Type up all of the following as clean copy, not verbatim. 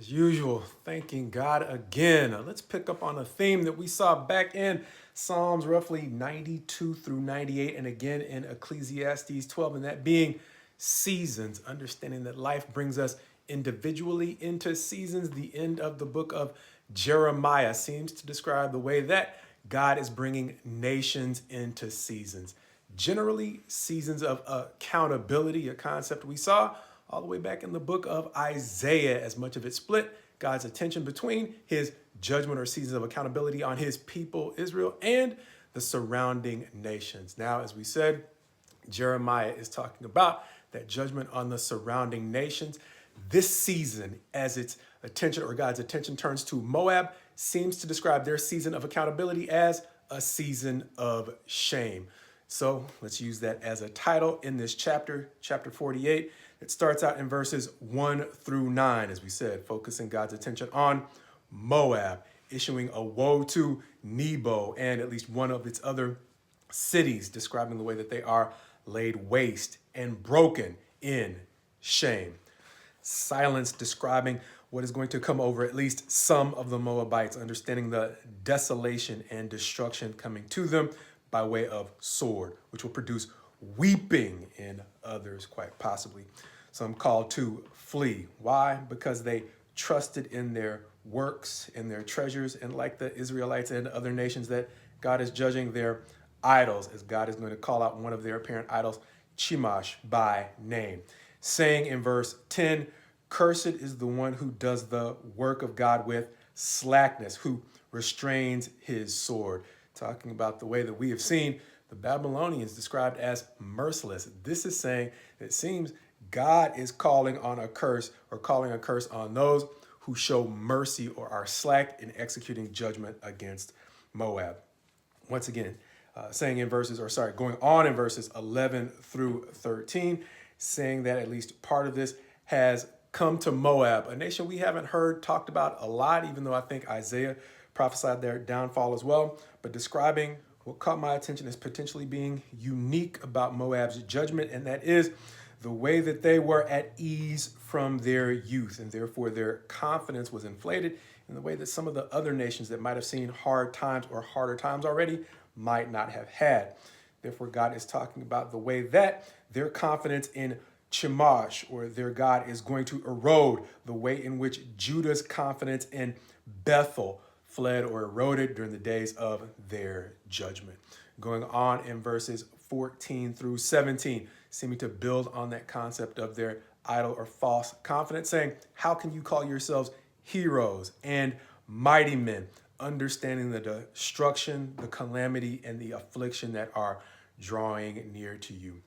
As usual, thanking God again. Let's pick up on a theme that we saw back in Psalms roughly 92 through 98, and again in Ecclesiastes 12, and that being seasons, understanding that life brings us individually into seasons. The end of the book of Jeremiah seems to describe the way that God is bringing nations into seasons. Generally, seasons of accountability, a concept we saw all the way back in the book of Isaiah, as much of it split God's attention between his judgment or seasons of accountability on his people, Israel, and the surrounding nations. Now, as we said, Jeremiah is talking about that judgment on the surrounding nations. This season, as its attention or God's attention turns to Moab, seems to describe their season of accountability as a season of shame. So let's use that as a title in this chapter, chapter 48. It starts out in verses 1 through 9, as we said, focusing God's attention on Moab, issuing a woe to Nebo and at least one of its other cities, describing the way that they are laid waste and broken in shame. Silence describing what is going to come over at least some of the Moabites, understanding the desolation and destruction coming to them by way of sword, which will produce weeping in others, quite possibly. Some called to flee. Why? Because they trusted in their works, in their treasures, and like the Israelites and other nations, that God is judging their idols, as God is going to call out one of their apparent idols, Chemosh, by name, saying in verse 10, "Cursed is the one who does the work of God with slackness, who restrains his sword." Talking about the way that we have seen the Babylonians described as merciless. This is saying that it seems God is calling on a curse, or calling a curse on those who show mercy or are slack in executing judgment against Moab. Once again, going on in verses 11 through 13, saying that at least part of this has come to Moab, a nation we haven't heard talked about a lot, even though I think Isaiah prophesied their downfall as well, but describing what caught my attention as potentially being unique about Moab's judgment, and that is the way that they were at ease from their youth, and therefore their confidence was inflated in the way that some of the other nations that might have seen hard times or harder times already might not have had. Therefore, God is talking about the way that their confidence in Chemosh, or their God, is going to erode, the way in which Judah's confidence in Bethel fled or eroded during the days of their judgment. Going on in verses 14 through 17, seeming to build on that concept of their idle or false confidence, saying, "How can you call yourselves heroes and mighty men, understanding the destruction, the calamity, and the affliction that are drawing near to you?"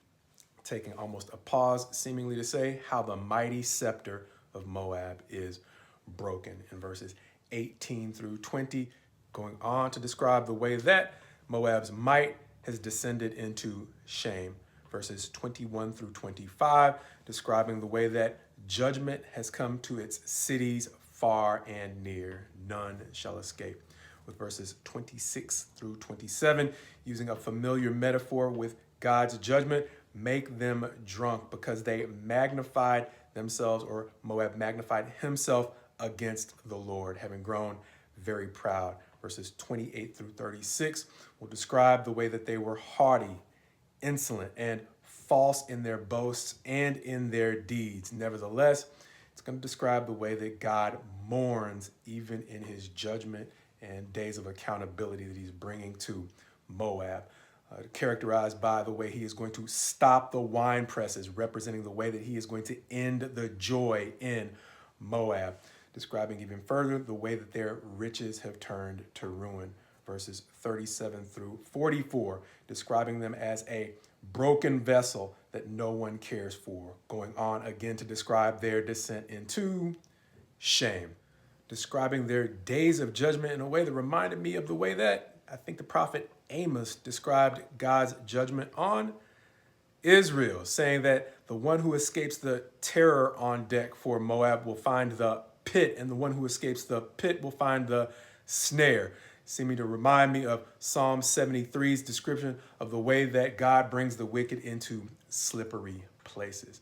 Taking almost a pause, seemingly to say how the mighty scepter of Moab is broken in verses 18 through 20, going on to describe the way that Moab's might has descended into shame. Verses 21 through 25, describing the way that judgment has come to its cities far and near. None shall escape. With verses 26 through 27, using a familiar metaphor with God's judgment, make them drunk because they magnified themselves, or Moab magnified himself against the Lord, having grown very proud. Verses 28 through 36 will describe the way that they were haughty, insolent, and false in their boasts and in their deeds. Nevertheless, it's going to describe the way that God mourns even in his judgment and days of accountability that he's bringing to Moab. Characterized by the way he is going to stop the wine presses, representing the way that he is going to end the joy in Moab. Describing even further the way that their riches have turned to ruin. Verses 37 through 44, describing them as a broken vessel that no one cares for. Going on again to describe their descent into shame. Describing their days of judgment in a way that reminded me of the way that I think the prophet Amos described God's judgment on Israel, saying that the one who escapes the terror on deck for Moab will find the pit, and the one who escapes the pit will find the snare, seeming to remind me of Psalm 73's description of the way that God brings the wicked into slippery places.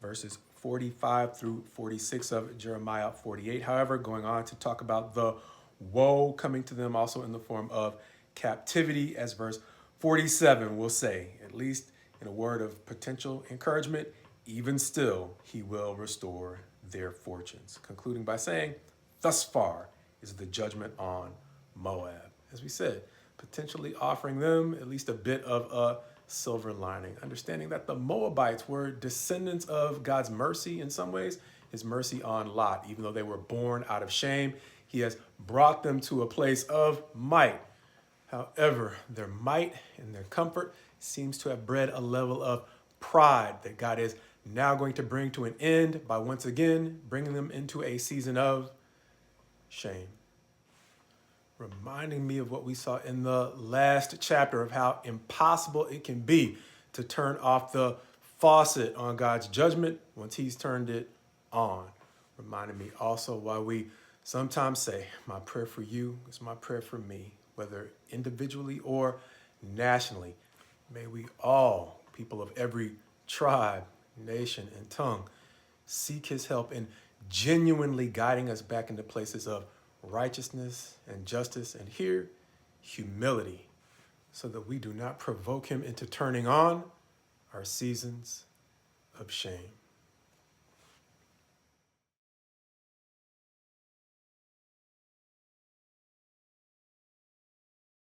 Verses 45 through 46 of Jeremiah 48. However, going on to talk about the woe coming to them also in the form of captivity, as verse 47 will say, at least in a word of potential encouragement, even still, he will restore their fortunes. Concluding by saying, thus far is the judgment on Moab. As we said, potentially offering them at least a bit of a silver lining, understanding that the Moabites were descendants of God's mercy in some ways, his mercy on Lot. Even though they were born out of shame, he has brought them to a place of might. However, their might and their comfort seems to have bred a level of pride that God is now going to bring to an end by once again bringing them into a season of shame. Reminding me of what we saw in the last chapter of how impossible it can be to turn off the faucet on God's judgment once he's turned it on. Reminding me also why we sometimes say, my prayer for you is my prayer for me, whether individually or nationally. May we all, people of every tribe, nation, and tongue, seek his help in genuinely guiding us back into places of righteousness and justice, and here, humility, so that we do not provoke him into turning on our seasons of shame.